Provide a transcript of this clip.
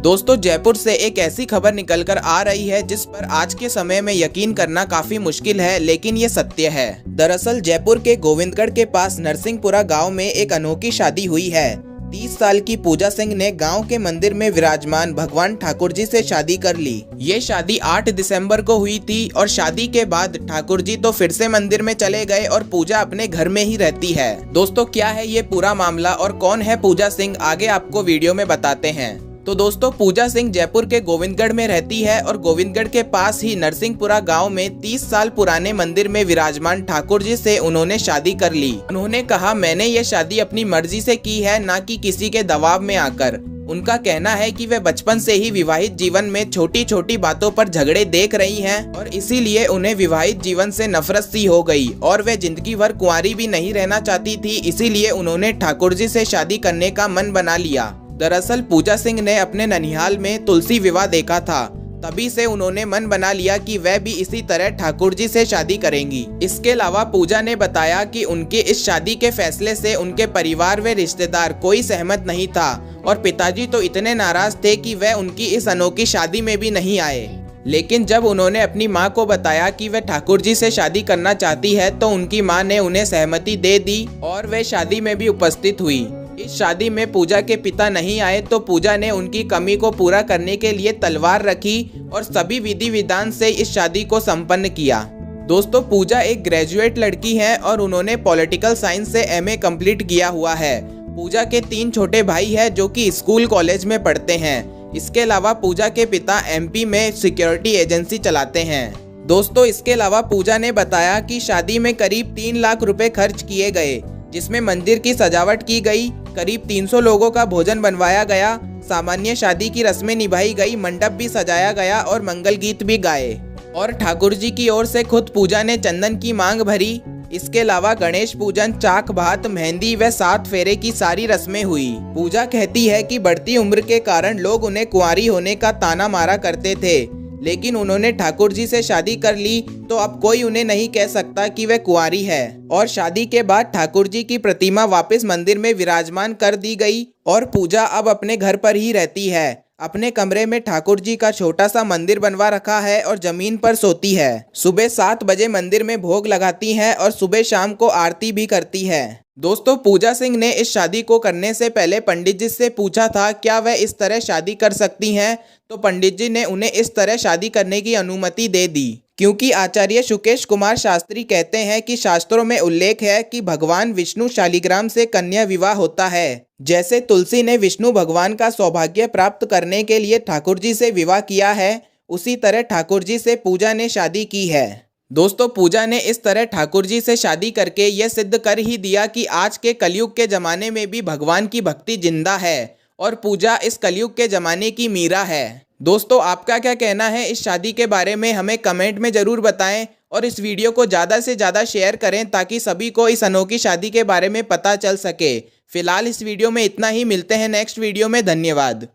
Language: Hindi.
दोस्तों जयपुर से एक ऐसी खबर निकलकर आ रही है जिस पर आज के समय में यकीन करना काफी मुश्किल है, लेकिन ये सत्य है। दरअसल जयपुर के गोविंदगढ़ के पास नरसिंहपुरा गांव में एक अनोखी शादी हुई है। 30 साल की पूजा सिंह ने गांव के मंदिर में विराजमान भगवान ठाकुर जी से शादी कर ली। ये शादी 8 दिसंबर को हुई थी और शादी के बाद ठाकुर जी तो फिर से मंदिर में चले गए और पूजा अपने घर में ही रहती है। दोस्तों क्या है ये पूरा मामला और कौन है पूजा सिंह, आगे आपको वीडियो में बताते हैं। तो दोस्तों पूजा सिंह जयपुर के गोविंदगढ़ में रहती है और गोविंदगढ़ के पास ही नरसिंहपुरा गांव में 30 साल पुराने मंदिर में विराजमान ठाकुर जी से उन्होंने शादी कर ली। उन्होंने कहा, मैंने ये शादी अपनी मर्जी से की है, ना कि किसी के दबाव में आकर। उनका कहना है कि वे बचपन से ही विवाहित जीवन में छोटी छोटी बातों पर झगड़े देख रही हैं और इसीलिए उन्हें विवाहित जीवन से नफरत सी हो गई और वे जिंदगी भर कुंवारी भी नहीं रहना चाहती थी, इसीलिए उन्होंने ठाकुर जी से शादी करने का मन बना लिया। दरअसल पूजा सिंह ने अपने ननिहाल में तुलसी विवाह देखा था, तभी से उन्होंने मन बना लिया कि वह भी इसी तरह ठाकुर जी से शादी करेंगी। इसके अलावा पूजा ने बताया कि उनके इस शादी के फैसले से उनके परिवार व रिश्तेदार कोई सहमत नहीं था और पिताजी तो इतने नाराज थे कि वह उनकी इस अनोखी शादी में भी नहीं आए। लेकिन जब उन्होंने अपनी मां को बताया कि वह ठाकुर जी से शादी करना चाहती है तो उनकी मां ने उन्हें सहमति दे दी और वह शादी में भी उपस्थित हुई। इस शादी में पूजा के पिता नहीं आए तो पूजा ने उनकी कमी को पूरा करने के लिए तलवार रखी और सभी विधि विधान से इस शादी को संपन्न किया। दोस्तों पूजा एक ग्रेजुएट लड़की है और उन्होंने पॉलिटिकल साइंस से एमए कंप्लीट किया हुआ है। पूजा के 3 छोटे भाई हैं जो कि स्कूल कॉलेज में पढ़ते हैं। इसके अलावा पूजा के पिता एमपी में सिक्योरिटी एजेंसी चलाते हैं। दोस्तों इसके अलावा पूजा ने बताया कि शादी में करीब 3 लाख रुपए खर्च किए गए, जिसमें मंदिर की सजावट की गई, करीब 300 लोगों का भोजन बनवाया गया, सामान्य शादी की रस्में निभाई गई, मंडप भी सजाया गया और मंगल गीत भी गाए और ठाकुर जी की ओर से खुद पूजा ने चंदन की मांग भरी। इसके अलावा गणेश पूजन, चाक भात, मेहंदी व 7 फेरे की सारी रस्में हुई। पूजा कहती है कि बढ़ती उम्र के कारण लोग उन्हें कुंवारी होने का ताना मारा करते थे, लेकिन उन्होंने ठाकुर जी से शादी कर ली तो अब कोई उन्हें नहीं कह सकता कि वह कुंवारी है। और शादी के बाद ठाकुर जी की प्रतिमा वापस मंदिर में विराजमान कर दी गई और पूजा अब अपने घर पर ही रहती है। अपने कमरे में ठाकुर जी का छोटा सा मंदिर बनवा रखा है और जमीन पर सोती है। सुबह 7 बजे मंदिर में भोग लगाती है और सुबह शाम को आरती भी करती है। दोस्तों पूजा सिंह ने इस शादी को करने से पहले पंडित जी से पूछा था क्या वह इस तरह शादी कर सकती हैं, तो पंडित जी ने उन्हें इस तरह शादी करने की अनुमति दे दी, क्योंकि आचार्य शुकेश कुमार शास्त्री कहते हैं कि शास्त्रों में उल्लेख है कि भगवान विष्णु शालिग्राम से कन्या विवाह होता है। जैसे तुलसी ने विष्णु भगवान का सौभाग्य प्राप्त करने के लिए ठाकुर जी से विवाह किया है, उसी तरह ठाकुर जी से पूजा ने शादी की है। दोस्तों पूजा ने इस तरह ठाकुर जी से शादी करके यह सिद्ध कर ही दिया कि आज के कलयुग के जमाने में भी भगवान की भक्ति जिंदा है और पूजा इस कलयुग के जमाने की मीरा है। दोस्तों आपका क्या कहना है इस शादी के बारे में, हमें कमेंट में ज़रूर बताएं और इस वीडियो को ज़्यादा से ज़्यादा शेयर करें ताकि सभी को इस अनोखी शादी के बारे में पता चल सके। फिलहाल इस वीडियो में इतना ही, मिलते हैं नेक्स्ट वीडियो में। धन्यवाद।